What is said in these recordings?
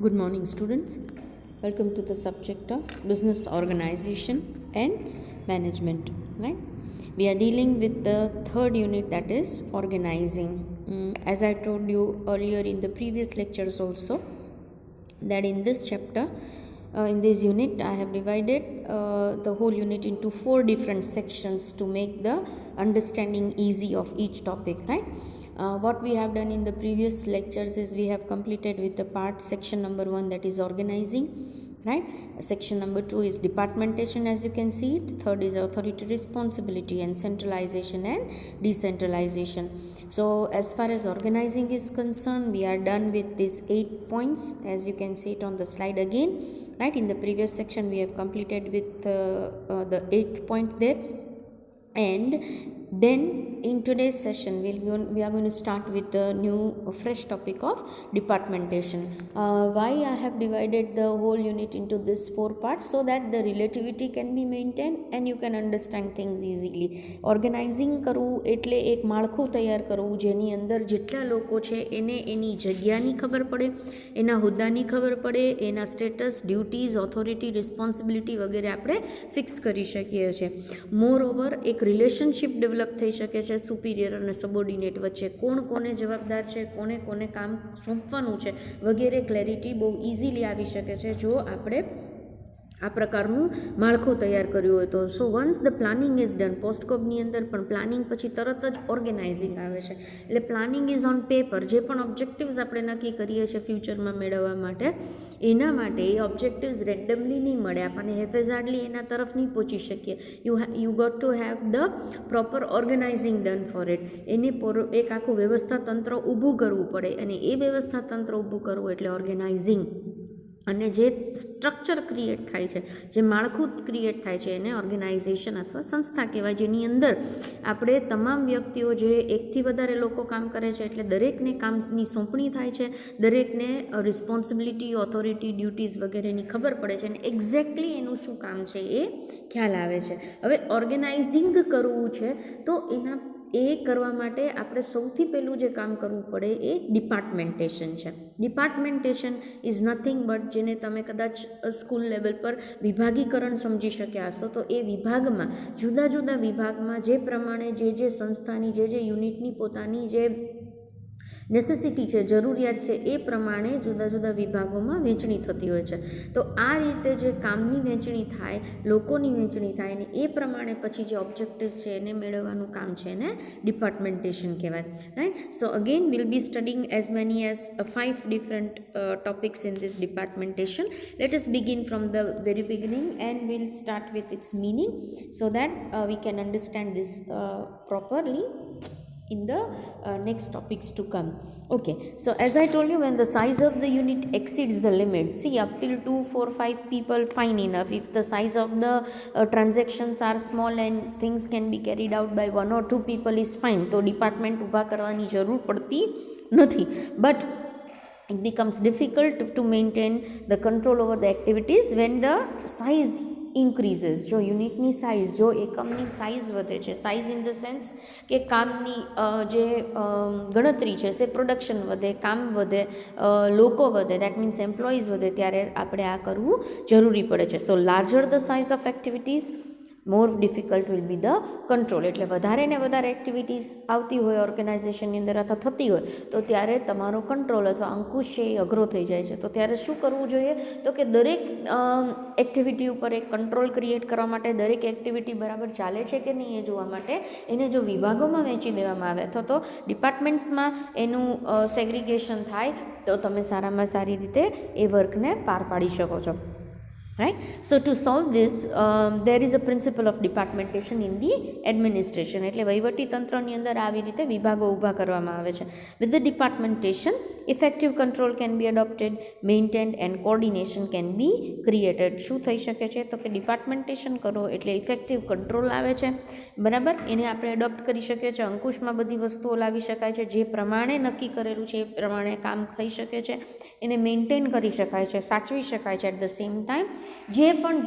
Good morning, students. Welcome to the subject of business organization and management. Right? We are dealing with the third unit, that is organizing. As I told you earlier in the previous lectures also, that in this chapter, in this unit, I have divided the whole unit into 4 different sections to make the understanding easy of each topic. Right? What we have done in the previous lectures is we have completed with the part section number 1, that is organizing, right? Section number 2 is departmentation, as you can see it. Third is authority, responsibility, and centralization and decentralization. So as far as organizing is concerned, we are done with these 8 points, as you can see it on the slide again, right? In the previous section we have completed with the 8th point there, and then in today's session we are going to start with the new fresh topic of departmentation. Why I have divided the whole unit into this 4 parts? So that the relativity can be maintained and you can understand things easily. Organizing કરવું એટલે એક માળખું તૈયાર કરવું જેની અંદર જેટલા લોકો છે એને એની જગ્યાની ખબર પડે, એના હોદ્દાની ખબર પડે, એના સ્ટેટસ, ડ્યુટીઝ, ઓથોરિટી, રિસ્પોન્સિબિલિટી વગેરે આપણે ફિક્સ કરી શકીએ છીએ. મોર ઓવર એક રિલેશનશિપ ડેવલપ થઈ શકે છે સુપિરિયર અને સબોર્ડિનેટ વચ્ચે, કોણ કોને જવાબદાર છે, કોને કોને કામ સોંપવાનું છે વગેરે ક્લેરિટી બહુ ઇઝીલી આવી શકે છે જો આપણે આ પ્રકારનું માળખું તૈયાર કર્યું હોય તો. So once the planning is done, પોસ્ટકોબની અંદર પણ પ્લાનિંગ પછી તરત જ ઓર્ગેનાઇઝિંગ આવે છે. એટલે પ્લાનિંગ ઇઝ ઓન પેપર. જે પણ ઓબ્જેક્ટિવ્સ આપણે નક્કી કરીએ છીએ ફ્યુચરમાં મેળવવા માટે, એના માટે એ ઓબ્જેક્ટિવ્સ રેન્ડમલી નહીં મળે, આપણને હેફેઝાર્ડલી એના તરફ નહીં પહોંચી શકીએ. You got to have the proper organizing done for it. એને એક આખું વ્યવસ્થા તંત્ર ઊભું કરવું પડે, અને એ વ્યવસ્થા તંત્ર ઊભું કરવું એટલે ઓર્ગેનાઇઝિંગ. અને જે સ્ટ્રક્ચર ક્રિએટ થાય છે, જે માળખું ક્રિએટ થાય છે, એને ઓર્ગેનાઇઝેશન અથવા સંસ્થા કહેવાય, જેની અંદર આપણે તમામ વ્યક્તિઓ, જે એકથી વધારે લોકો કામ કરે છે, એટલે દરેકને કામની સોંપણી થાય છે, દરેકને રિસ્પોન્સિબિલિટી, ઓથોરિટી, ડ્યુટીઝ વગેરેની ખબર પડે છે, અને એક્ઝેક્ટલી એનું શું કામ છે એ ખ્યાલ આવે છે. હવે ઓર્ગેનાઇઝિંગ કરવું છે તો એ કરવા માટે આપણે સૌથી પહેલું જે કામ કરવું પડે એ ડિપાર્ટમેન્ટેશન છે. ડિપાર્ટમેન્ટેશન ઇઝ નથિંગ બટ, જેને તમે કદાચ સ્કૂલ લેવલ પર વિભાગીકરણ સમજી શક્યા હશો, તો એ વિભાગમાં, જુદા જુદા વિભાગમાં જે પ્રમાણે જે સંસ્થાની જે યુનિટની પોતાની જે નેસેસિટી છે, જરૂરિયાત છે, એ પ્રમાણે જુદા જુદા વિભાગોમાં વહેંચણી થતી હોય છે. તો આ રીતે જે કામની વહેંચણી થાય, લોકોની વહેંચણી થાય, અને એ પ્રમાણે પછી જે ઓબ્જેક્ટિવ્સ છે એને મેળવવાનું કામ છે એને ડિપાર્ટમેન્ટેશન કહેવાય. Right? So again will be studying as many as 5 different topics in this departmentation. Let us begin from the very beginning and we'll start with its meaning so that we can understand this properly in the next topics to come. Okay, so as I told you, when the size of the unit exceeds the limit, see, up till 2, 4, 5 people, fine enough. If the size of the transactions are small and things can be carried out by 1 or 2 people is fine. તો department ઊભા કરવાની જરૂર પડતી નથી. But it becomes difficult to maintain the control over the activities when the size increases. જો યુનિટની size, જો એકમની સાઇઝ વધે છે, સાઇઝ ઇન ધ સેન્સ કે કામની જે ગણતરી છે, સે પ્રોડક્શન વધે, કામ વધે, લોકો વધે, દેટ મીન્સ એમ્પ્લોઈઝ વધે, ત્યારે આપણે આ કરવું જરૂરી પડે છે. So larger the size of activities, more difficult will be the control. એટલે વધારે ને વધારે એક્ટિવિટીઝ આવતી હોય ઓર્ગેનાઇઝેશનની અંદર અથવા થતી હોય તો ત્યારે તમારો કંટ્રોલ અથવા અંકુશ છે એ અઘરો થઈ જાય છે. તો ત્યારે શું કરવું જોઈએ? તો કે દરેક એક્ટિવિટી ઉપર એક કંટ્રોલ ક્રિએટ કરવા માટે, દરેક એક્ટિવિટી બરાબર ચાલે છે કે નહીં એ જોવા માટે એને જો વિભાગોમાં વહેંચી દેવામાં આવે અથવા તો ડિપાર્ટમેન્ટ્સમાં એનું સેગ્રિગેશન થાય તો તમે સારામાં સારી રીતે એ વર્કને પાર પાડી શકો છો. Right? So to solve this, there is a principle of departmentation in the administration. એટલે વહીવટી તંત્રની અંદર આવી રીતે વિભાગો ઊભા કરવામાં આવે છે. With the departmentation, effective control can be adopted, maintained and coordination can be created. શું થઈ શકે છે? તો કે ડિપાર્ટમેન્ટેશન કરો એટલે ઇફેક્ટિવ કંટ્રોલ આવે છે, બરાબર? એને આપણે એડોપ્ટ કરી શકીએ છીએ, અંકુશમાં બધી વસ્તુઓ લાવી શકાય છે, જે પ્રમાણે નક્કી કરેલું છે એ પ્રમાણે કામ થઈ શકે છે, એને મેન્ટેન કરી શકાય છે, સાચવી શકાય છે. એટ ધ સેમ ટાઈમ જે પણ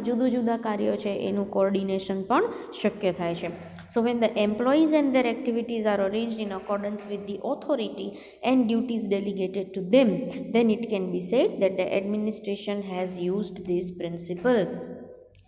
જુદું જુદા કાર્યો છે એનું કોઓર્ડિનેશન પણ શક્ય થાય છે. So when the employees and their activities are arranged in accordance with the authority and duties delegated to them, then it can be said that the administration has used this principle.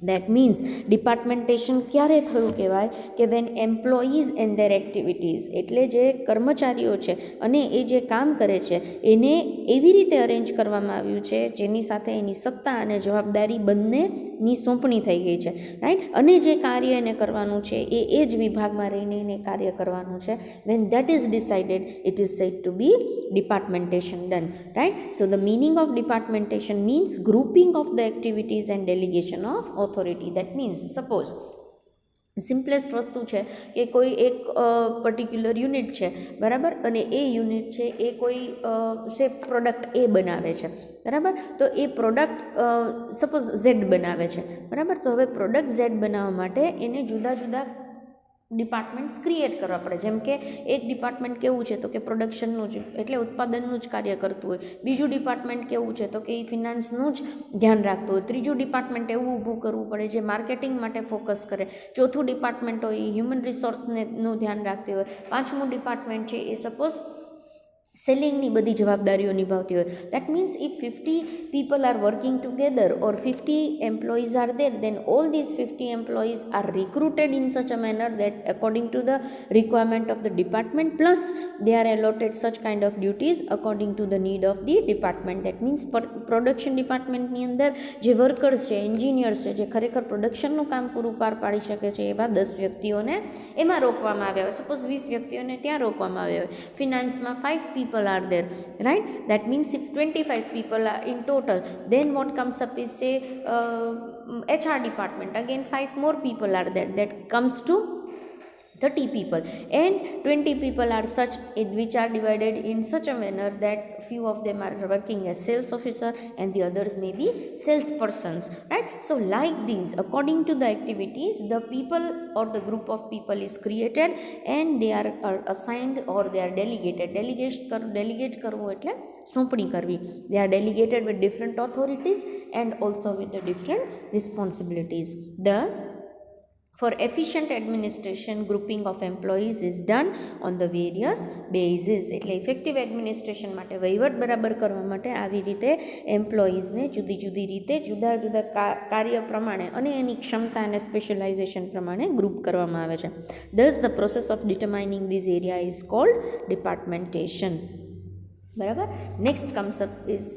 That means ડિપાર્ટમેન્ટેશન ક્યારે થયું કહેવાય કે when employees and their activities, એટલે જે કર્મચારીઓ છે અને એ જે કામ કરે છે એને એવી રીતે અરેન્જ કરવામાં આવ્યું છે જેની સાથે એની સત્તા અને જવાબદારી બંનેની સોંપણી થઈ ગઈ છે, રાઈટ. અને જે કાર્ય એને કરવાનું છે એ જ વિભાગમાં રહીને એને કાર્ય કરવાનું છે. When that is decided it is said to be departmentation done, right? So the meaning of departmentation means grouping of the activities and delegation of authority. That means suppose simplest વસ્તુ છે કે કોઈ એક પર્ટિક્યુલર યુનિટ છે, બરાબર, અને એ unit છે એ કોઈ સે પ્રોડક્ટ એ બનાવે છે, બરાબર. તો એ પ્રોડક્ટ સપોઝ ઝેડ બનાવે છે, બરાબર. તો હવે પ્રોડક્ટ ઝેડ બનાવવા માટે એને જુદા જુદા ડિપાર્ટમેન્ટ્સ ક્રિએટ કરવા પડે. જેમ કે એક ડિપાર્ટમેન્ટ કેવું છે તો કે પ્રોડક્શનનું જ એટલે ઉત્પાદનનું જ કાર્ય કરતું હોય, બીજું ડિપાર્ટમેન્ટ કેવું છે તો કે એ ફિનાન્સનું જ ધ્યાન રાખતું હોય, ત્રીજું ડિપાર્ટમેન્ટ એવું ઊભું કરવું પડે જે માર્કેટિંગ માટે ફોકસ કરે, ચોથું ડિપાર્ટમેન્ટ હોય એ હ્યુમન રિસોર્સનું ધ્યાન રાખતી હોય, પાંચમું ડિપાર્ટમેન્ટ છે એ સપોઝ સેલિંગની બધી જવાબદારીઓ નિભાવતી હોય. That means if 50 people are working together or 50 employees are there, then all these 50 employees are recruited in such a manner that according to the requirement of the department, plus they are allotted such kind of duties according to the need of the department. That means production ડિપાર્ટમેન્ટની અંદર જે workers છે, engineers છે, જે ખરેખર પ્રોડક્શનનું કામ પૂરું પાર પાડી શકે છે એવા 10 વ્યક્તિઓને એમાં રોકવામાં આવ્યા હોય. સપોઝ 20 વ્યક્તિઓને ત્યાં રોકવામાં આવ્યા હોય. ફિનાન્સમાં 5 people are there, right? That means if 25 people are in total, then what comes up is say HR department, again 5 more people are there, that comes to 30 people, and 20 people are such which are divided in such a manner that few of them are working as sales officer and the others may be sales persons, right? So like these, according to the activities, the people or the group of people is created and they are assigned or they are delegated. Delegate કરવું એટલે સોંપણી કરવી. They are delegated with different authorities and also with the different responsibilities. Thus for efficient administration, grouping of employees is done on the various bases. એટલે effective administration માટે, વહીવટ બરાબર કરવા માટે આવી રીતે એમ્પ્લોઈઝને જુદી જુદી રીતે જુદા જુદા કાર્ય પ્રમાણે અને એની ક્ષમતા અને સ્પેશિયલાઇઝેશન પ્રમાણે ગ્રુપ કરવામાં આવે છે. Thus the process of determining this area is called departmentation. બરાબર. Next comes up is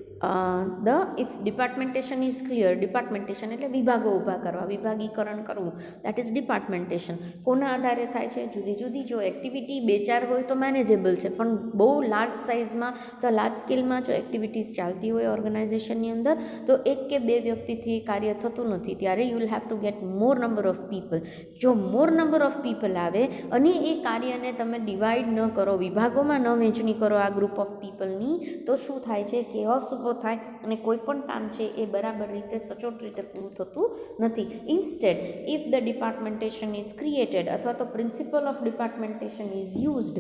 the if departmentation is clear. ડિપાર્ટમેન્ટેશન એટલે વિભાગો ઊભા કરવા, વિભાગીકરણ કરવું, દેટ ઇઝ ડિપાર્ટમેન્ટેશન. કોના આધારે થાય છે? જુદી જુદી જો એક્ટિવિટી 2-4 હોય તો મેનેજેબલ છે, પણ બહુ લાર્જ સાઇઝમાં તો લાર્જ સ્કેલમાં જો એક્ટિવિટીઝ ચાલતી હોય ઓર્ગેનાઇઝેશનની અંદર તો 1 કે 2 વ્યક્તિથી કાર્ય થતું નથી. ત્યારે you will have to gate more number of people. જો મોર નંબર ઓફ પીપલ આવે અને એ કાર્યને તમે ડિવાઈડ ન કરો, વિભાગોમાં ન વહેંચણી કરો આ ગ્રુપ ઓફ પીપલ ની, તો શું થાય છે? કેઓસ ઊભો થાય અને કોઈ પણ કામ છે એ બરાબર રીતે સચોટ રીતે પૂરું થતું નથી. Instead if the departmentation is created અથવા તો principle of departmentation is used,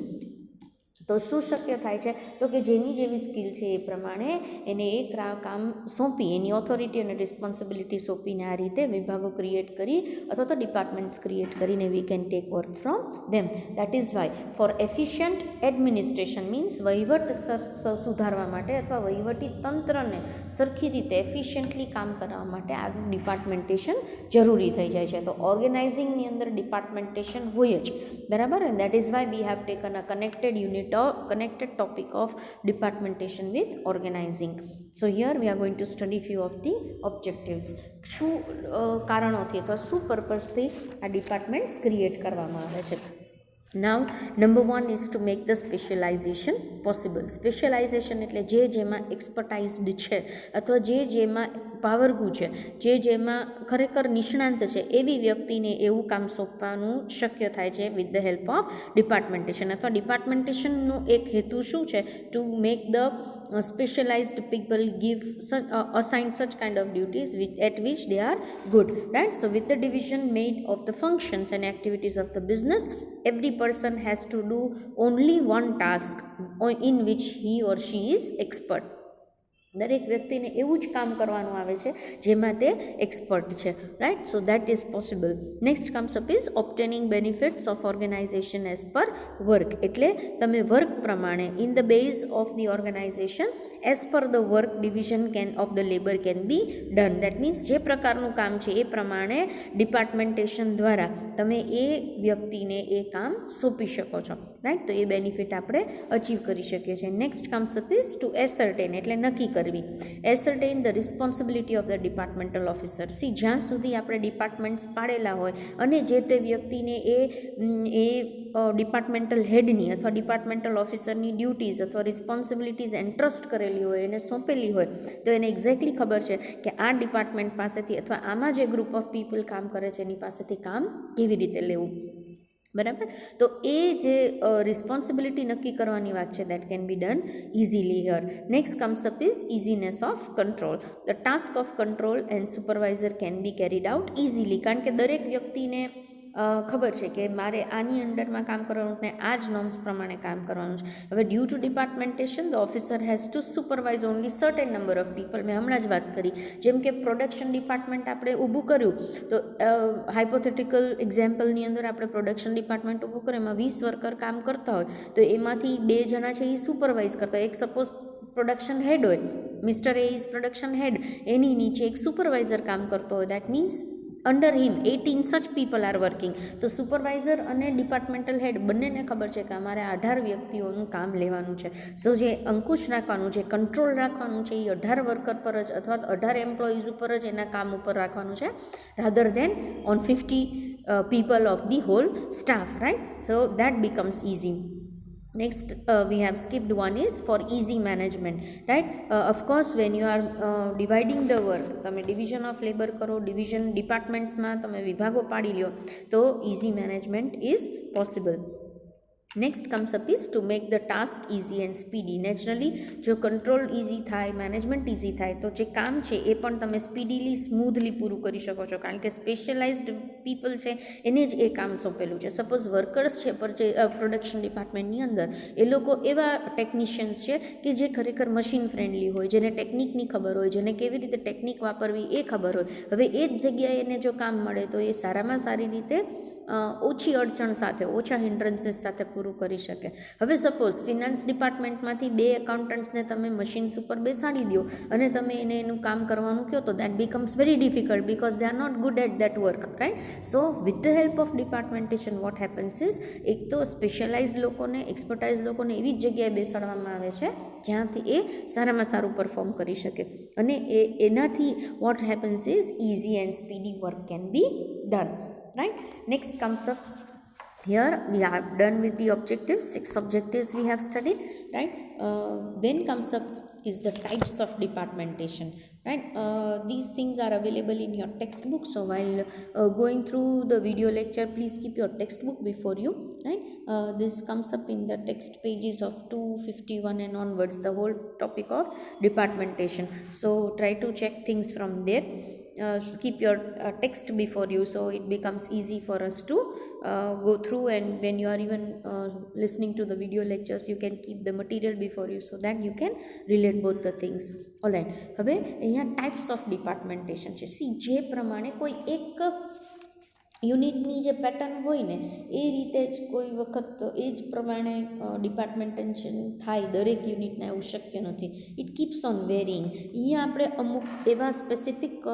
તો શું શક્ય થાય છે? તો કે જેની જેવી સ્કિલ છે એ પ્રમાણે એને એક કામ સોંપી, એની ઓથોરિટી અને રિસ્પોન્સિબિલિટી સોંપીને આ રીતે વિભાગો ક્રિએટ કરી અથવા તો ડિપાર્ટમેન્ટ્સ ક્રિએટ કરીને we can take work from them. That is why for efficient administration means વહીવટ સુધારવા માટે અથવા વહીવટી તંત્રને સરખી રીતે એફિશિયન્ટલી કામ કરવા માટે આ ડિપાર્ટમેન્ટેશન જરૂરી થઈ જાય છે. તો ઓર્ગેનાઇઝિંગની અંદર ડિપાર્ટમેન્ટેશન હોય જ, બરાબર. And that is why we have taken a connected unit or connected topic of departmentation with organizing. So here we are going to study few of the objectives. શું કારણોથી અથવા શું પર્પઝથી આ ડિપાર્ટમેન્ટ્સ ક્રિએટ કરવામાં આવે છે. Now number 1 is to make the specialization possible. Specialisation એટલે જે જેમાં એક્સપર્ટાઇઝડ છે અથવા જે જેમાં પાવરગુ છે, જે જેમાં ખરેખર નિષ્ણાંત છે એવી વ્યક્તિને એવું કામ સોંપવાનું શક્ય થાય છે વિથ ધ હેલ્પ ઓફ ડિપાર્ટમેન્ટેશન. અથવા ડિપાર્ટમેન્ટેશનનો એક હેતુ શું છે? To make the specialized people give such assigned such kind of duties at which they are good, right? So with the division made of the functions and activities of the business, every person has to do only one task in which he or she is expert. દરેક વ્યક્તિને એવું જ કામ કરવાનું આવે છે જેમાં તે એક્સપર્ટ છે, right. So that is possible. Next comes up is obtaining benefits of organization as per work. એટલે તમે વર્ક પ્રમાણે in the base of the organization as per the work division of the labour can be done. That means જે પ્રકારનું કામ છે એ પ્રમાણે ડિપાર્ટમેન્ટેશન દ્વારા તમે એ વ્યક્તિને એ કામ સોંપી શકો છો, રાઈટ. તો એ બેનિફિટ આપણે અચીવ કરી શકીએ છીએ. Next comes up is to ascertain, એટલે નક્કી કરવી. Ascertain the responsibility of the departmental officer. જ્યાં સુધી આપણે ડિપાર્ટમેન્ટ્સ પાડેલા હોય અને જે તે વ્યક્તિને એ ડિપાર્ટમેન્ટલ હેડની અથવા ડિપાર્ટમેન્ટલ ઓફિસરની ડ્યુટીઝ અથવા રિસ્પોન્સિબિલિટીઝ એન્ટ્રસ્ટ કરેલી હોય, એને સોંપેલી હોય, તો એને એક્ઝેક્ટલી ખબર છે કે આ ડિપાર્ટમેન્ટ પાસેથી અથવા આમાં જે ગ્રુપ ઓફ પીપલ કામ કરે છે એની પાસેથી કામ કેવી રીતે લેવું, બરાબર. તો એ જે રિસ્પોન્સિબિલિટી નક્કી કરવાની વાત છે that can be done easily here. Next comes up is easiness of control. The task of control and supervisor can be carried out easily. કારણ કે દરેક વ્યક્તિને ખબર છે કે મારે આની અંડરમાં કામ કરવાનું ને આ જ નોર્મ્સ પ્રમાણે કામ કરવાનું છે. હવે due to departmentation the officer has to supervise only certain number of people. મેં હમણાં જ વાત કરી, જેમ કે પ્રોડક્શન ડિપાર્ટમેન્ટ આપણે ઊભું કર્યું, તો હાઇપોથેટિકલ એક્ઝામ્પલની અંદર આપણે પ્રોડક્શન ડિપાર્ટમેન્ટ ઊભું કર્યું, એમાં 20 વર્કર કામ કરતા હોય, તો એમાંથી 2 જણા છે એ સુપરવાઇઝ કરતા હોય. એક સપોઝ પ્રોડક્શન હેડ હોય, મિસ્ટર એ ઇઝ પ્રોડક્શન હેડ, એની નીચે એક સુપરવાઇઝર કામ કરતો હોય. That means under him 18 such people are working. તો સુપરવાઇઝર અને ડિપાર્ટમેન્ટલ હેડ બંનેને ખબર છે કે અમારે 18 વ્યક્તિઓનું કામ લેવાનું છે. સો જે અંકુશ રાખવાનું છે, કંટ્રોલ રાખવાનું છે, એ 18 વર્કર પર જ અથવા 18 એમ્પ્લોઈઝ ઉપર જ એના કામ ઉપર રાખવાનું છે, rather then on 50 people of the whole staff, right? So that becomes easy. Next we have skipped one is for easy management, right? Of course when you are dividing the work, તમે division of labor કરો, division departmentsમાં તમે વિભાગો પાડી લ્યો, તો easy management is possible. Next comes up is to make the task easy and speedy. Naturally જો control easy થાય, management easy થાય, તો જે કામ છે એ પણ તમે સ્પીડીલી સ્મૂધલી પૂરું કરી શકો છો, કારણ કે સ્પેશિયલાઇઝ્ડ પીપલ છે એને જ એ કામ સોંપેલું છે. સપોઝ વર્કર્સ છે પ્રોડક્શન ડિપાર્ટમેન્ટની અંદર, એ લોકો એવા ટેકનિશિયન્સ છે કે જે ખરેખર મશીન ફ્રેન્ડલી હોય, જેને ટેકનિકની ખબર હોય, જેને કેવી રીતે ટેકનિક વાપરવી એ ખબર હોય. હવે એ જ જગ્યાએ એને જો કામ મળે તો એ સારામાં સારી રીતે ઓછી અડચણ સાથે, ઓછા હિન્ડ્રન્સીસ સાથે પૂરું કરી શકે. હવે સપોઝ ફિનાન્સ ડિપાર્ટમેન્ટમાંથી 2 એકાઉન્ટન્ટ્સને તમે મશીન્સ ઉપર બેસાડી દો અને તમે એને એનું કામ કરવાનું કહો, તો that becomes very difficult because they are not good at that work, right. So with the help of departmentation what happens is, એક તો સ્પેશિયલાઇઝ લોકોને, એક્સપર્ટાઇઝ લોકોને એવી જ જગ્યાએ બેસાડવામાં આવે છે જ્યાંથી એ સારામાં સારું પરફોર્મ કરી શકે, અને એનાથી vote happens is easy and speedy work can be done, right? Next comes up, here we are done with the objectives. 6 objectives we have studied, right? Then comes up is the types of departmentation, right? These things are available in your textbook, so while going through the video lecture, please keep your textbook before you, right? This comes up in the text pages of 251 and onwards, the whole topic of departmentation. So try to check things from there. Keep your text before you, so it becomes easy for us to go through, and when you are even listening to the video lectures, you can keep the material before you so that you can relate both the things. Alright, હવે અહીંયા types of ડિપાર્ટમેન્ટેશન છે. જે પ્રમાણે કોઈ એક યુનિટની જે pattern હોય ને એ રીતે જ કોઈ વખત એ જ પ્રમાણે ડિપાર્ટમેન્ટેશન થાય દરેક યુનિટના, એવું શક્ય નથી. It keeps on varying. અહીંયા આપણે અમુક એવા સ્પેસિફિક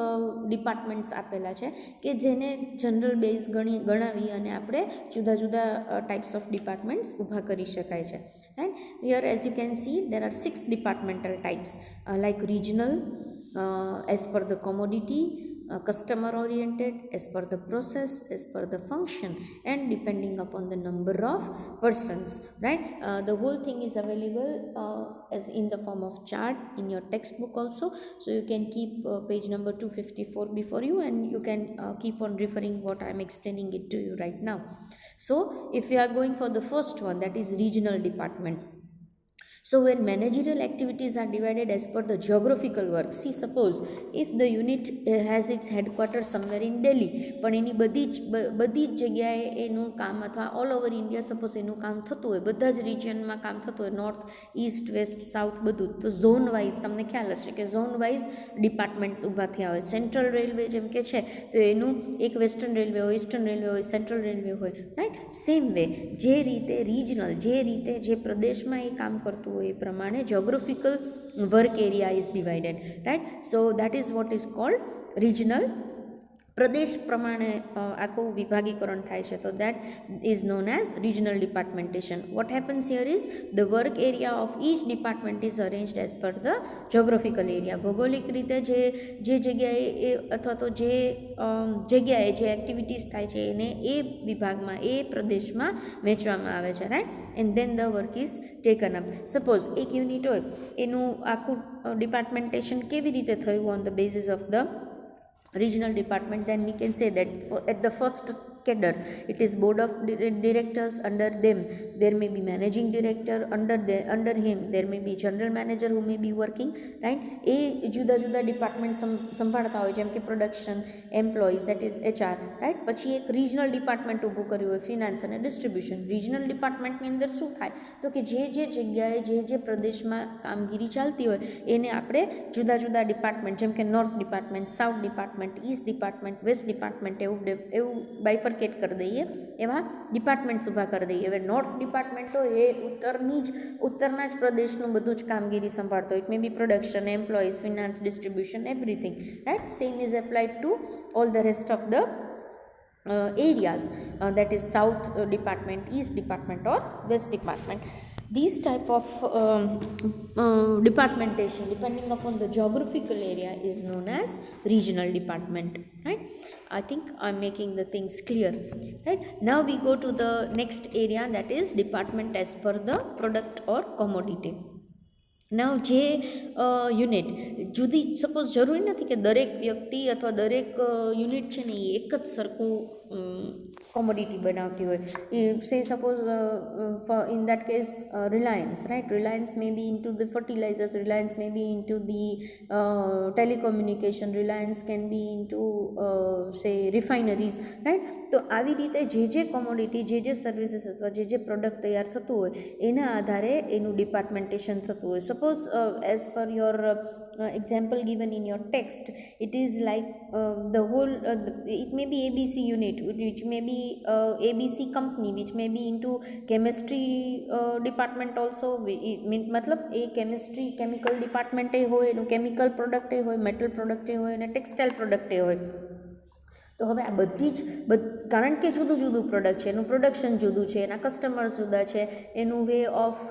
ડિપાર્ટમેન્ટ્સ આપેલા છે કે જેને જનરલ બેઝ ગણાવી અને આપણે જુદા જુદા ટાઈપ્સ ઓફ ડિપાર્ટમેન્ટ્સ ઊભા કરી શકાય છે, right. Here as you can see there are 6 departmental types like regional, as per the commodity, customer oriented, as per the process, as per the function, and depending upon the number of persons, right? The whole thing is available as in the form of chart in your textbook also, so you can keep page number 254 before you, and you can keep on referring what I am explaining it to you right now. So if you are going for the first one, that is regional department. So when managerial activities are divided as per the geographical work, see suppose if the unit has its headquarters somewhere in Delhi, પણ એની બધી જ જગ્યાએ એનું કામ અથવા all over India suppose એનું કામ થતું હોય, બધા જ રિજિયનમાં કામ થતું હોય, નોર્થ ઇસ્ટ વેસ્ટ સાઉથ બધું, તો ઝોન વાઇઝ તમને ખ્યાલ હશે કે ઝોન વાઇઝ ડિપાર્ટમેન્ટ્સ ઊભા થયા હોય. સેન્ટ્રલ રેલવે જેમ કે છે તો એનું એક વેસ્ટર્ન રેલવે હોય, ઇસ્ટર્ન રેલવે હોય, સેન્ટ્રલ રેલવે હોય, રાઈટ. સેમ વે જે રીતે રિજનલ, જે રીતે જે પ્રદેશમાં એ કામ કરતું હોય એ પ્રમાણે geographical work area is divided, right? So that is what is called regional. પ્રદેશ પ્રમાણે આખું વિભાગીકરણ થાય છે, તો that is known as regional departmentation. What happens here is the work area of each department is arranged as per the geographical area. ભૌગોલિક રીતે જે જગ્યાએ એ અથવા તો જે જગ્યાએ જે એક્ટિવિટીઝ થાય છે એને એ વિભાગમાં, એ પ્રદેશમાં વહેંચવામાં આવે છે, right. And then the work is taken up. Suppose એક યુનિટ હોય, એનું આખું ડિપાર્ટમેન્ટેશન કેવી રીતે થયું on the basis of the regional department, then we can say that at the first cadre it is board of directors. Under them there may be managing director, under him there may be general manager who may be working, right. એ જુદા જુદા department સંભાળતા હોય, જેમ કે production, employees that is HR, right. પછી એક regional department ઊભું કર્યું હોય, ફિનાન્સ અને ડિસ્ટ્રીબ્યુશન. રિજનલ ડિપાર્ટમેન્ટની અંદર શું થાય તો કે જે જગ્યાએ જે પ્રદેશમાં કામગીરી ચાલતી હોય એને આપણે જુદા જુદા ડિપાર્ટમેન્ટ, જેમ કે north department, south department, east department, west department, એવું બાયફર્કેટ કરી દઈએ, એવા ડિપાર્ટમેન્ટ્સ ઊભા કરી દઈએ. હવે નોર્થ ડિપાર્ટમેન્ટ હોય એ ઉત્તરના જ પ્રદેશનું બધું જ કામગીરી સંભાળતો હોય. It may be production, employees, finance, distribution, everything, right. Same is applied to all the rest of the areas, that is south department, east department or west department. These type of departmentation depending upon the geographical area is known as regional department, right. I think I'm making the things clear, right. Now we go to the next area, that is department as per the product or commodity. નાવ જે unit જુદી, suppose જરૂરી નથી કે દરેક વ્યક્તિ અથવા દરેક unit છે ને એ એક જ સરખું કોમોડિટી બનાવતી હોય. Say suppose in that case Reliance, right. Reliance may be into the fertilizers, Reliance may be into the telecommunication, Reliance can be into say refineries, right. તો આવી રીતે જે કોમોડિટી, જે સર્વિસીસ અથવા જે પ્રોડક્ટ તૈયાર થતું હોય એના આધારે એનું ડિપાર્ટમેન્ટેશન થતું હોય. Suppose as per your example given in your text, it is like the whole it may be ABC unit, which may be ABC company, which may be into chemistry department also. મતલબ એ chemistry chemical ડિપાર્ટમેન્ટે હોય, એનું chemical પ્રોડક્ટે હોય, metal પ્રોડક્ટે હોય અને textile પ્રોડક્ટે હોય. તો હવે આ બધી જ કારણ કે જુદું જુદું પ્રોડક્ટ છે, એનું પ્રોડક્શન જુદું છે, એના કસ્ટમર્સ જુદા છે, એનું વે ઓફ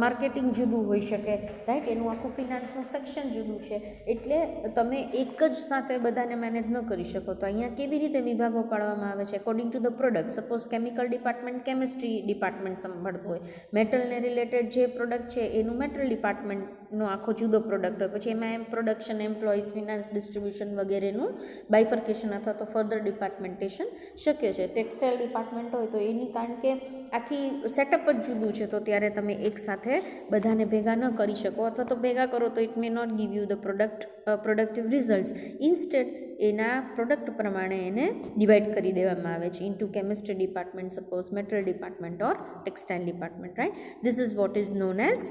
માર્કેટિંગ જુદું હોઈ શકે, રાઈટ. એનું આખું ફિનાન્સનું સેક્શન જુદું છે, એટલે તમે એક જ સાથે બધાને મેનેજ ન કરી શકો. તો અહીંયા કેવી રીતે વિભાગો પાડવામાં આવે છે according to the product. Suppose chemical department chemistry department સંભાળતું હોય, મેટલને રિલેટેડ જે પ્રોડક્ટ છે એનું મેટલ ડિપાર્ટમેન્ટનો આખો જુદો પ્રોડક્ટ હોય, પછી એમાં પ્રોડક્શન, એમ્પ્લોઈઝ, ફિનાન્સ, ડિસ્ટ્રીબ્યુશન વગેરેનું બાયફર્કેશન અથવા તો ફર્ધર ડિપાર્ટમેન્ટેશન શક્ય છે. ટેક્સટાઇલ ડિપાર્ટમેન્ટ હોય તો એની, કારણ કે આખી સેટઅપ જ જુદું છે, તો ત્યારે તમે એક સાથે બધાને ભેગા ન કરી શકો, અથવા તો ભેગા કરો તો it may not give you the productive results. Instead એના પ્રોડક્ટ પ્રમાણે એને ડિવાઈડ કરી દેવામાં આવે છે into chemistry department, suppose metal department or textile department, right. This is what is known as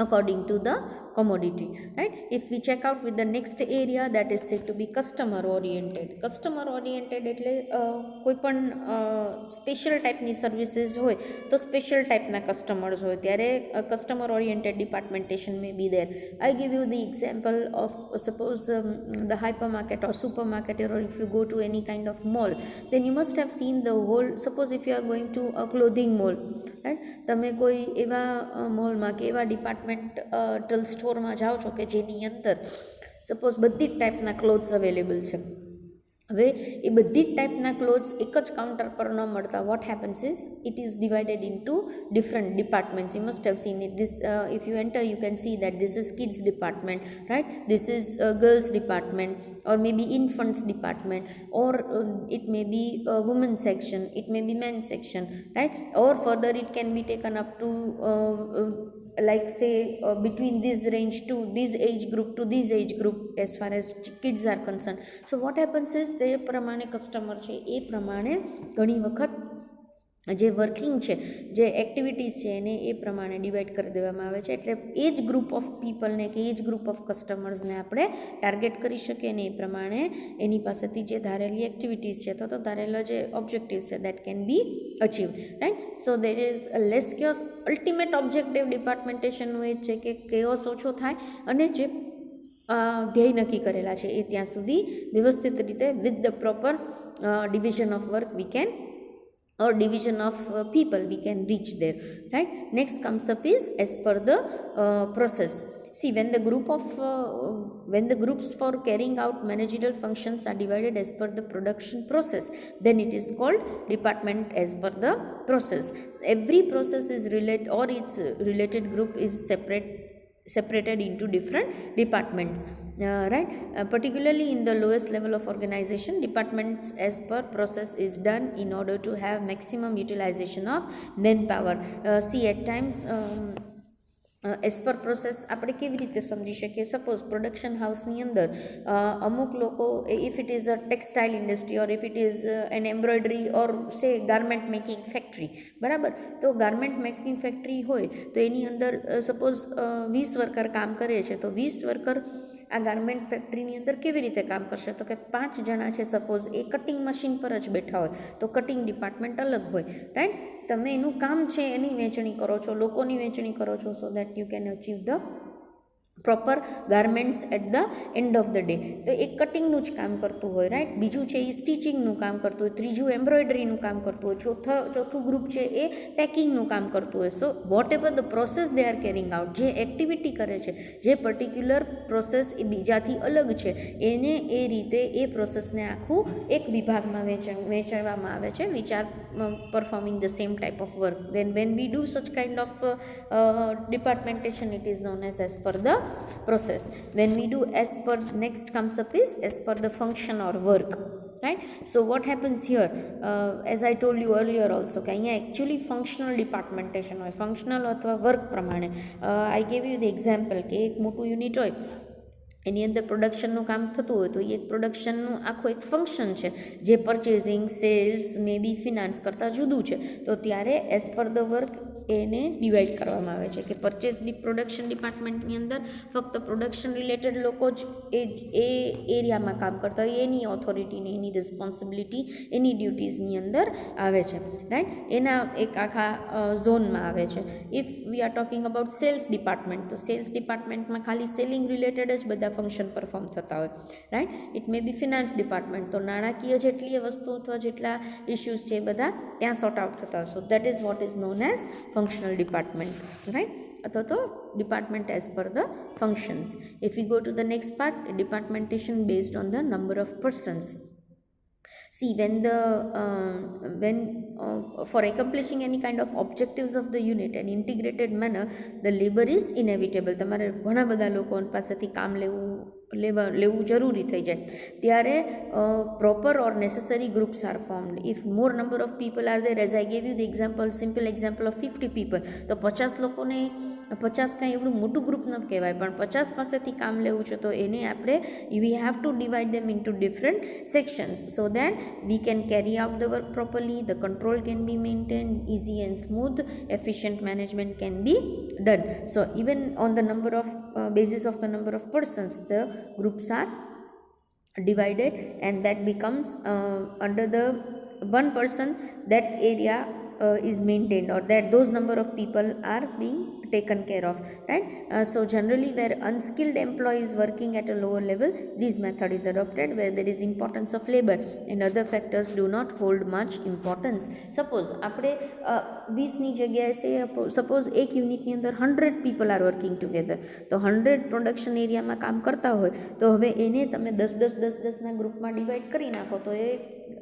according to the commodity, right. If we check out with the next area, that is said to be customer oriented. Customer oriented એટલે કોઈ પણ special ટાઈપની services હોય તો special ટાઈપના customers હોય, ત્યારે customer oriented departmentation may be there. I give you the example of suppose the hypermarket or supermarket, or if you go to any kind of mall, then you must have seen the whole. Suppose if you are going to a clothing mall, right. તમે કોઈ એવા મોલમાં કે એવા departmental સ્ટોરમાં જાઓ છો કે જેની અંદર સપોઝ બધી જ ટાઈપના ક્લોથ્સ અવેલેબલ છે. હવે એ બધી જ ટાઈપના ક્લોથ્સ એક જ કાઉન્ટર પર ન મળતા, vote happens is it is divided into different departments. You must have seen it. This if you enter you can see that this is kids department, right. This is girls department, or maybe infants department, or it may be women section, it may be men section, right. Or further it can be taken up to like say between this range to this age group to this age group as far as kids are concerned. So what happens is તે પ્રમાણે customer છે એ પ્રમાણે ઘણી વખત જે working છે, જે activities છે એને એ પ્રમાણે ડિવાઈડ કરી દેવામાં આવે છે. એટલે એ જ ગ્રુપ ઓફ પીપલને કે એ જ ગ્રુપ ઓફ કસ્ટમર્સને આપણે ટાર્ગેટ કરી શકીએ અને એ પ્રમાણે એની પાસેથી જે ધારેલી એક્ટિવિટીઝ છે તો ધારેલો જે ઓબ્જેક્ટિવ્સ છે that can be achieve, right. So there is a less chaos. Ultimate objective ડિપાર્ટમેન્ટેશનનું એ જ છે કે કેઓસ ઓછો થાય અને જે ધ્યેય નક્કી કરેલા છે એ ત્યાં સુધી વ્યવસ્થિત રીતે with the proper division of work we can, or division of people we can reach there, right. Next comes up is as per the process. See, when the groups for carrying out managerial functions are divided as per the production process, then it is called department as per the process. Every process is related, or its related group is separated into different departments, right. Particularly in the lowest level of organization, departments as per process is done in order to have maximum utilization of manpower. See, at times as per process આપણે કેવી રીતે સમજી શકીએ? Suppose production હાઉસની અંદર અમુક લોકો, if it is a textile industry or if it is an embroidery or say garment making factory, બરાબર. તો ગાર્મેન્ટ મેકિંગ ફેક્ટરી હોય તો એની અંદર સપોઝ 20 વર્કર કામ કરે છે, તો 20 વર્કર આ ગાર્મેન્ટ ફેક્ટરીની અંદર કેવી રીતે કામ કરશે? તો કે 5 જણા છે સપોઝ, એ કટિંગ મશીન પર જ બેઠા હોય તો કટિંગ ડિપાર્ટમેન્ટ અલગ હોય, રાઈટ. તમે એનું કામ છે એની વહેંચણી કરો છો, લોકોની વહેંચણી કરો છો, so that you can achieve the proper garments at the end of the day. તો એક કટિંગનું જ કામ કરતું હોય, રાઈટ. બીજું છે એ સ્ટિચિંગનું કામ કરતું હોય, ત્રીજું એમ્બ્રોઇડરીનું કામ કરતું હોય, ચોથું ગ્રુપ છે એ પેકિંગનું કામ કરતું હોય. So whatever the process they are carrying out, જે એક્ટિવિટી કરે છે, જે પર્ટિક્યુલર પ્રોસેસ એ બીજાથી અલગ છે, એને એ રીતે એ પ્રોસેસને આખું એક વિભાગમાં વહેંચવામાં આવે છે, which are performing the same type of work. Then when we do such kind of departmentation, it is known as per the process. When we do as per, next comes up is as per the function or work, right. So what happens here, as I told you earlier also, કે અહીંયા actually functional departmentation હોય, functional અથવા work પ્રમાણે. I gave you the example કે એક મોટું unit હોય એની અંદર પ્રોડક્શનનું કામ થતું હોય તો એ એક પ્રોડક્શનનું આખું એક ફંક્શન છે જે purchasing, cells, May be finance કરતાં જુદું છે. તો ત્યારે એઝ પર ધ વર્ક એને ડિવાઈડ કરવામાં આવે છે કે પ્રોડક્શન ડિપાર્ટમેન્ટની અંદર ફક્ત પ્રોડક્શન રિલેટેડ લોકો જ એ એરિયામાં કામ કરતા હોય, એની ઓથોરિટીને, એની રિસ્પોન્સિબિલિટી, એની ડ્યુટીઝની અંદર આવે છે, રાઈટ. એના એક આખા ઝોનમાં આવે છે. If we are talking about sales department, તો સેલ્સ ડિપાર્ટમેન્ટમાં ખાલી સેલિંગ રિલેટેડ જ બધા ફંક્શન પરફોર્મ થતા હોય, right. It may be finance department, તો નાણાકીય જેટલી વસ્તુ અથવા જેટલા ઇસ્યુઝ છે એ બધા ત્યાં સોર્ટ આઉટ થતા હોય. સો that is what is known as functional department, right. અથવા તો department as per the functions. If we go to the next part, departmentation based on the number of persons. See, for accomplishing any kind of objectives of the unit in integrated manner, the labor is inevitable. તમારે ઘણા બધા લોકો પાસેથી કામ લેવું જરૂરી થઈ જાય ત્યારે proper or necessary groups are formed. If more number of people are there, as I gave you the example, simple example of 50 people, તો 50 લોકોને 50 કાંઈ એવડું મોટું ગ્રુપ ન કહેવાય, પણ 50 પાસેથી કામ લેવું છે તો એને આપણે we have to divide them into different sections so that we can carry out the work properly, the control can be maintained, easy and smooth, efficient management can be done. So even on the number of basis of the number of persons, the groups are divided, and that becomes under the one person that area is maintained, or that those number of people are being taken care of, right. So generally where unskilled employees working at a lower level, this method is adopted. Where there is importance of labor and other factors do not hold much importance. Suppose આપણે 20ની જગ્યાએ છે, suppose એક યુનિટની અંદર 100 people are working together, તો 100 production એરિયામાં કામ કરતા હોય તો હવે એને તમે 10-10-10-10ના ગ્રુપમાં ડિવાઈડ કરી નાખો તો એ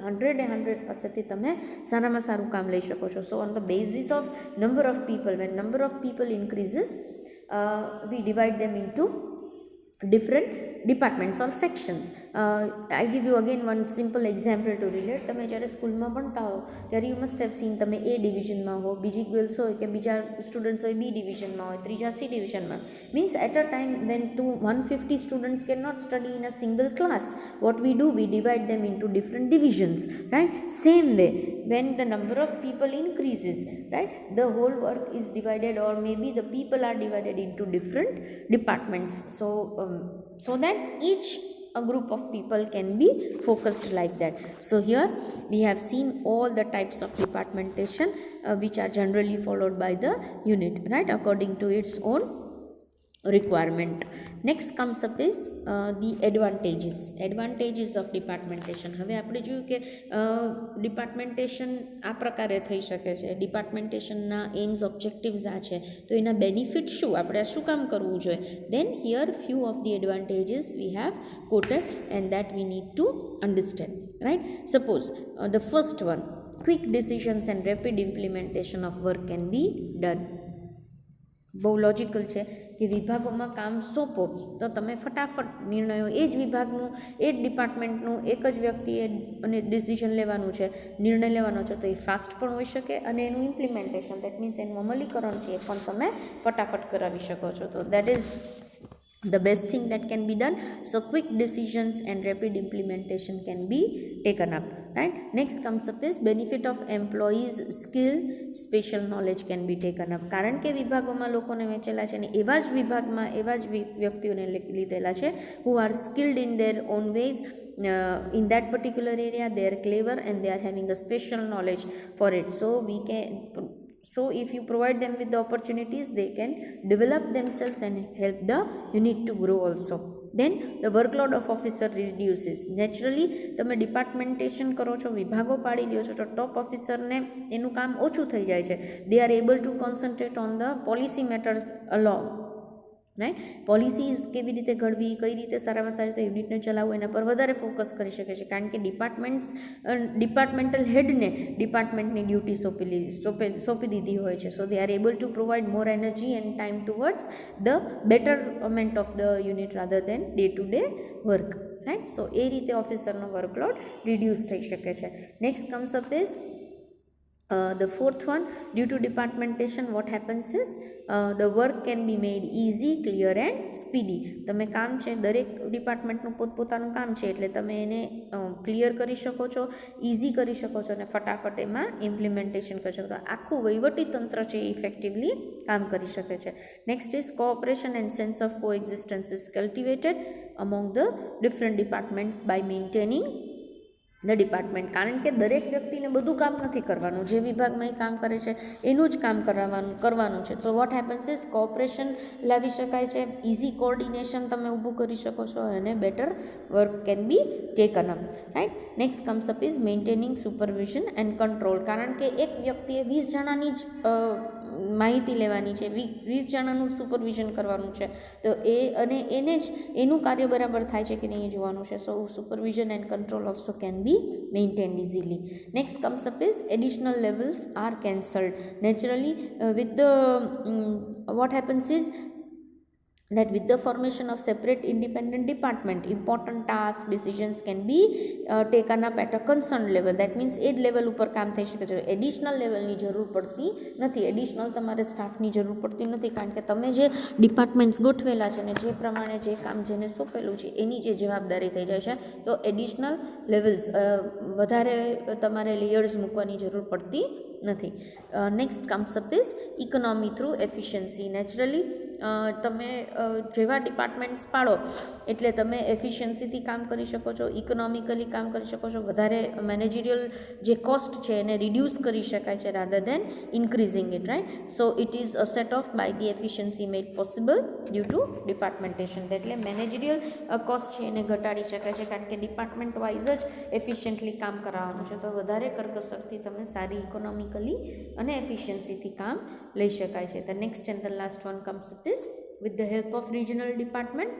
100 પાસેથી તમે સારામાં સારું કામ લઈ શકો છો. So on the basis of number of people, when number of people increases, we divide them into different departments or sections. I give you again one simple example to relate. તમે જ્યારે સ્કૂલમાં ભણતા હો ત્યારે યુ મસ્ટ હેવ સીન, તમે એ ડિવિઝનમાં હો, બીજી girls હોય કે બીજા સ્ટુડન્ટ્સ હોય બી ડિવિઝનમાં હોય, ત્રીજા સી ડિવિઝનમાં. Means at a time when 150 students cannot study in a single class, what we do, we divide them into different divisions, right? Same way, when the number of people increases, right, the whole work is divided, or maybe the people are divided into different departments, so that each a group of people can be focused like that. So here we have seen all the types of departmentation which are generally followed by the unit, right, according to its own requirement. Next comes up is the advantages of departmentation. હવે આપણે જોયું કે ડિપાર્ટમેન્ટેશન આ પ્રકારે થઈ શકે છે. ડિપાર્ટમેન્ટેશનના AIIMS objectives આ છે, તો એના બેનિફિટ શું, આપણે આ શું કામ કરવું જોઈએ. Then here few of the advantages we have quoted and that we need to understand, right? Suppose the first one, quick decisions and rapid implementation of work can be done. બહુ logical છે કે વિભાગોમાં કામ સોંપો તો તમે ફટાફટ નિર્ણયો, એ જ વિભાગનું, એ જ ડિપાર્ટમેન્ટનું એક જ વ્યક્તિએ અને ડિસિઝન લેવાનું છે, નિર્ણય લેવાનો છે, તો એ ફાસ્ટ પણ હોઈ શકે અને એનું ઇમ્પ્લિમેન્ટેશન, દેટ મીન્સ એનું અમલીકરણ છે એ પણ તમે ફટાફટ કરાવી શકો છો. તો that is the best thing that can be done. So quick decisions and rapid implementation can be taken up, right? Next comes up is benefit of employees skill special knowledge can be taken up. કારણ કે વિભાગોમાં લોકોને વેચેલા છે ને એવા જ વિભાગમાં એવા જ વ્યક્તિઓને લીધેલા છે who are skilled in their own ways in that particular area. They are clever and they are having a special knowledge for it. So if you provide them with the opportunities, they can develop themselves and help the unit to grow also. Then the workload of officer reduces. Naturally તમે ડિપાર્ટમેન્ટેશન કરો છો, વિભાગો પાડી લ્યો છો, તો ટોપ ઓફિસરને એનું કામ ઓછું થઈ જાય છે. They are able to concentrate on the policy matters alone, right. Policies કેવી રીતે ઘડવી, કઈ રીતે સારામાં સારી રીતે યુનિટને ચલાવવું, એના પર વધારે ફોકસ કરી શકે છે, કારણ કે ડિપાર્ટમેન્ટલ હેડને ડિપાર્ટમેન્ટની ડ્યુટી સોંપી દીધી હોય છે. So they are able to provide more energy and time towards the betterment of the unit rather than day to day work, right. So એ રીતે ઓફિસરનો વર્કલોડ રિડ્યુસ થઈ શકે છે. Next comes up is the fourth one, due to departmentation what happens is the work can be made easy, clear and speedy. તમે કામ છે, દરેક ડિપાર્ટમેન્ટનું પોતપોતાનું કામ છે, એટલે તમે એને ક્લિયર કરી શકો છો, ઇઝી કરી શકો છો અને ફટાફટ એમાં ઇમ્પ્લિમેન્ટેશન કરી શકો. તો આખું વહીવટી તંત્ર છે એ ઇફેક્ટિવલી કામ કરી શકે છે. Next is cooperation and sense of coexistence is cultivated among the different departments by maintaining the department. કારણ કે દરેક વ્યક્તિને બધું કામ નથી કરવાનું, જે વિભાગમાં એ કામ કરે છે એનું જ કામ કરવાનું છે. So what happens is cooperation લાવી શકાય છે, ઇઝી કોઓર્ડિનેશન તમે ઊભું કરી શકો છો અને better work can be taken up, right. Next comes up is maintaining supervision and control. કારણ કે એક વ્યક્તિએ 20 જણાની જ માહિતી લેવાની છે, 20 જણાનું સુપરવિઝન કરવાનું છે, તો એને જ એનું કાર્ય બરાબર થાય છે કે નહીં એ જોવાનું છે. So supervision and control also can be maintained easily. Next comes up is additional levels are cancelled. Naturally with the what happens is that with the formation of separate independent department, important tasks, decisions can be taken up at a concerned level. That means એ જ level ઉપર કામ થઈ શકે છે. Additional લેવલની જરૂર પડતી નથી, એડિશનલ તમારે સ્ટાફની જરૂર પડતી નથી, કારણ કે તમે જે ડિપાર્ટમેન્ટ્સ ગોઠવેલા છે ને જે પ્રમાણે જે કામ જેને સોંપેલું છે એની જે જવાબદારી થઈ જાય છે, તો એડિશનલ લેવલ્સ વધારે તમારે લેયર્સ મૂકવાની જરૂર પડતી નથી. Next comes up is economy through efficiency. Naturally તમે જેવા ડિપાર્ટમેન્ટ્સ પાડો એટલે તમે એફિશિયન્સીથી કામ કરી શકો છો, ઇકોનોમિકલી કામ કરી શકો છો, વધારે મેનેજરિયલ જે કોસ્ટ છે એને રિડ્યુસ કરી શકાય છે rather than increasing it, right. So it is a set of by the efficiency made possible due to departmentation. એટલે મેનેજરિયલ કોસ્ટ છે એને ઘટાડી શકાય છે, કારણ કે ડિપાર્ટમેન્ટ વાઇઝ જ એફિશિયન્ટલી કામ કરાવવાનું છે, તો વધારે કરકસરથી તમે સારી ઇકોનોમિકલી અને એફિશિયન્સીથી કામ લઈ શકાય છે. The next and the last one comes is with the help of regional department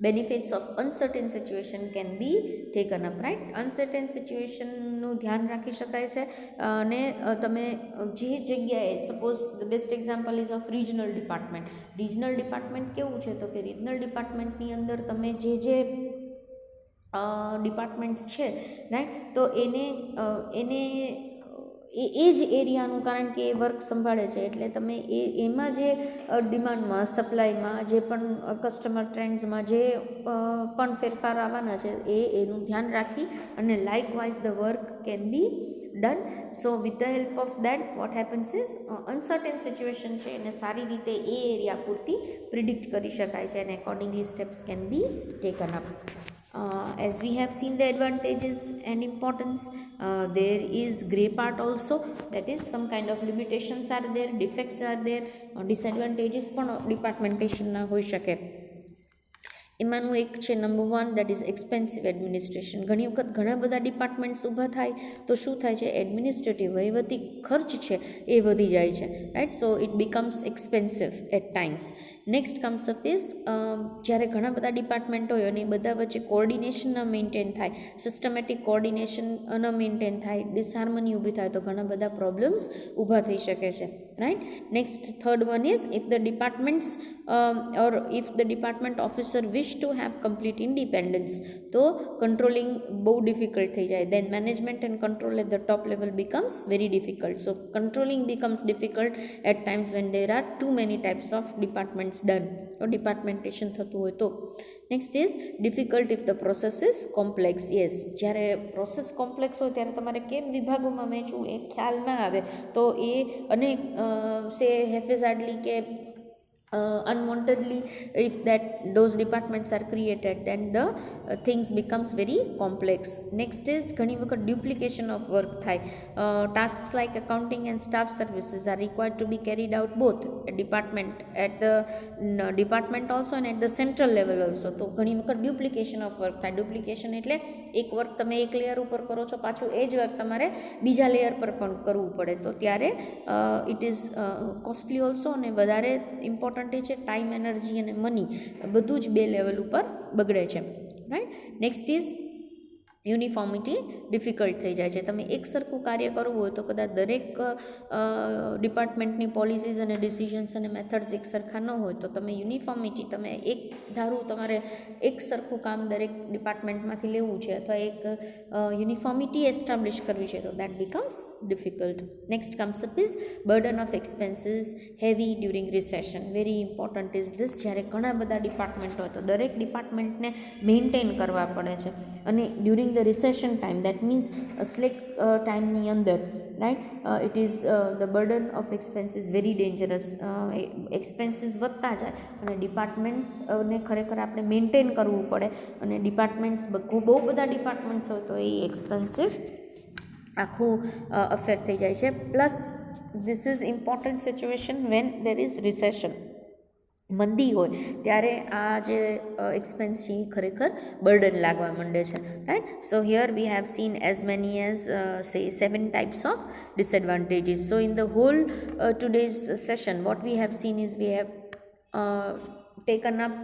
benefits of uncertain situation can be taken up, right? uncertain સિચ્યુએશનનું ધ્યાન રાખી શકાય છે અને તમે જે જગ્યાએ suppose the best example ease of regional department કેવું છે તો કે રિજનલ ડિપાર્ટમેન્ટની અંદર તમે જે ડિપાર્ટમેન્ટ્સ છે રાઈટ તો એને એ જ એરિયાનું કારણ કે એ વર્ક સંભાળે છે એટલે તમે એમાં જે ડિમાન્ડમાં સપ્લાયમાં જે પણ કસ્ટમર ટ્રેન્ડ્સમાં જે પણ ફેરફાર આવવાના છે એનું ધ્યાન રાખી અને likewise the work can be done. So with the help of that what happens is uncertain situation છે એને સારી રીતે એ એરિયા પૂરતી પ્રિડિક્ટ કરી શકાય છે અને accordingly steps can be taken up. As we have seen the advantages and importance, there is grey part also, that is some kind of limitations are there, defects are there, disadvantages પણ ડિપાર્ટમેન્ટેશનના હોઈ શકે. એમાંનું એક છે number 1 that is expensive administration. ઘણી વખત ઘણા બધા departments ઊભા થાય તો શું થાય છે એડમિનિસ્ટ્રેટિવ વહીવટી ખર્ચ છે એ વધી જાય છે right. So it becomes expensive at times. Next comes up is જ્યારે ઘણા બધા ડિપાર્ટમેન્ટ હોય અને એ બધા વચ્ચે કોઓર્ડિનેશન ન મેન્ટેન થાય, સિસ્ટમેટિક કોઓર્ડિનેશન ન મેન્ટેન થાય, ડિસહાર્મની ઊભી થાય તો ઘણા બધા પ્રોબ્લેમ્સ ઊભા થઈ શકે છે right. Next third one is if the departments or if the department officer wish to have complete independence તો controlling બહુ difficult થઈ જાય. then management and control at the top level becomes very difficult. so controlling becomes difficult at times when there are too many types of departments done or departmentation થતું હોય તો. next is difficult if the process is complex. yes, જ્યારે process complex હોય ત્યારે તમારે કેમ વિભાગોમાં વહેંચવું એ ખ્યાલ ના આવે તો એ અનેક સે હેફેઝાડલી કે unwantedly if that those departments are created then the things becomes very complex. next is ઘણી વખત duplication of work થાય. tasks like accounting and staff services are required to be carried out both at the department also and at the central level also. તો ઘણી વખત duplication of work થાય. duplication એટલે એક work તમે એક layer ઉપર કરો છો પાછું એ જ વર્ક તમારે બીજા લેયર પર પણ કરવું પડે તો ત્યારે ઇટ ઇઝ કોસ્ટલી ઓલ્સો અને વધારે ઇમ્પોર્ટન્ટ છે ટાઈમ, એનર્જી અને મની બધું જ બે લેવલ ઉપર બગડે છે right. Next is uniformity difficult થઈ જાય છે. તમે એક સરખું કાર્ય કરવું હોય તો કદાચ દરેક ડિપાર્ટમેન્ટની પોલિસીઝ અને ડિસિઝન્સ અને મેથડ્સ એક સરખા ન હોય તો તમે યુનિફોર્મિટી તમે એક ધારું તમારે એક સરખું કામ દરેક ડિપાર્ટમેન્ટમાંથી લેવું છે અથવા એક યુનિફોર્મિટી એસ્ટાબ્લિશ કરવી છે તો that becomes difficult. Next comes up is burden of expenses heavy during recession. Very important is this. જ્યારે ઘણા બધા ડિપાર્ટમેન્ટ હોય તો દરેક ડિપાર્ટમેન્ટને મેન્ટેન કરવા પડે છે અને during the recession time, that means slack time ની અંદર right, it is the burden of expense is very dangerous. expenses વધતા જાય અને ડિપાર્ટમેન્ટને ખરેખર આપણે મેન્ટેન કરવું પડે અને ડિપાર્ટમેન્ટ્સ બહુ બધા ડિપાર્ટમેન્ટ્સ હોય તો એ એક્સપેન્સિવ આખું અફેર થઈ જાય છે. Plus this is important situation when there is recession. મંદી હોય ત્યારે આ જે એક્સપેન્સ છે એ ખરેખર બર્ડન લાગવા માંડે છે right. So here we have seen as many as સે 7 types of disadvantages. So in the whole today's session what we have seen is we have taken up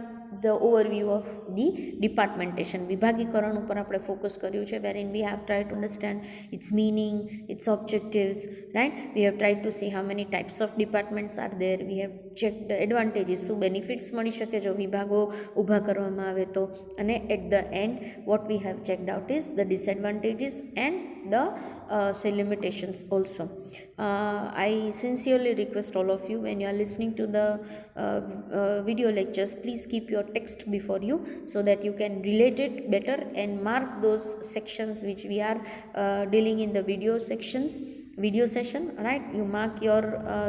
the overview of the departmentation. વિભાગીકરણ ઉપર આપણે focus કર્યું છે wherein we have tried to understand its meaning, its objectives, right. We have tried to see how many types of departments are there. We have checked the advantages, શું benefits મળી શકે જો વિભાગો ઊભા કરવામાં આવે તો, અને at the end what we have checked out is the disadvantages and the say limitations also. I sincerely request all of you when you are listening to the video lectures, please keep your text before you so that you can relate it better and mark those sections which we are dealing in the video session, right. You mark your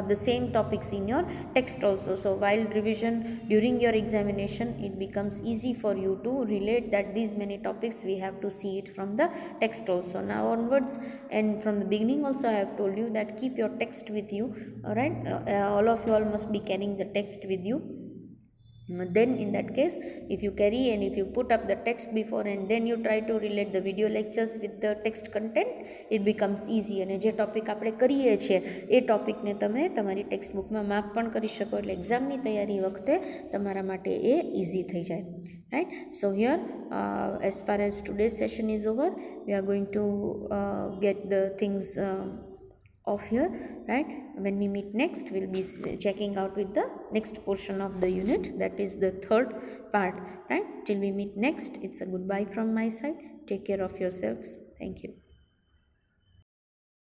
the same topics in your text also, so while revision during your examination it becomes easy for you to relate that these many topics we have to see it from the text also. Now onwards and from the beginning also I have told you that keep your text with you, all right. All of you all must be carrying the text with you. Then in that case if you carry and if you put up the text before and then you try to relate the video lectures with the text content, it becomes easy. અને જે topic આપણે કરીએ છીએ એ ટોપિકને તમે તમારી text બુકમાં mark પણ કરી શકો એટલે એક્ઝામની તૈયારી વખતે તમારા માટે એ ઇઝી થઈ જાય. right? So here as far as today's session is over, we are going to get the things off here, right? When we meet next, we'll be checking out with the next portion of the unit, that is the third part, right? Till we meet next, it's a goodbye from my side. Take care of yourselves. Thank you.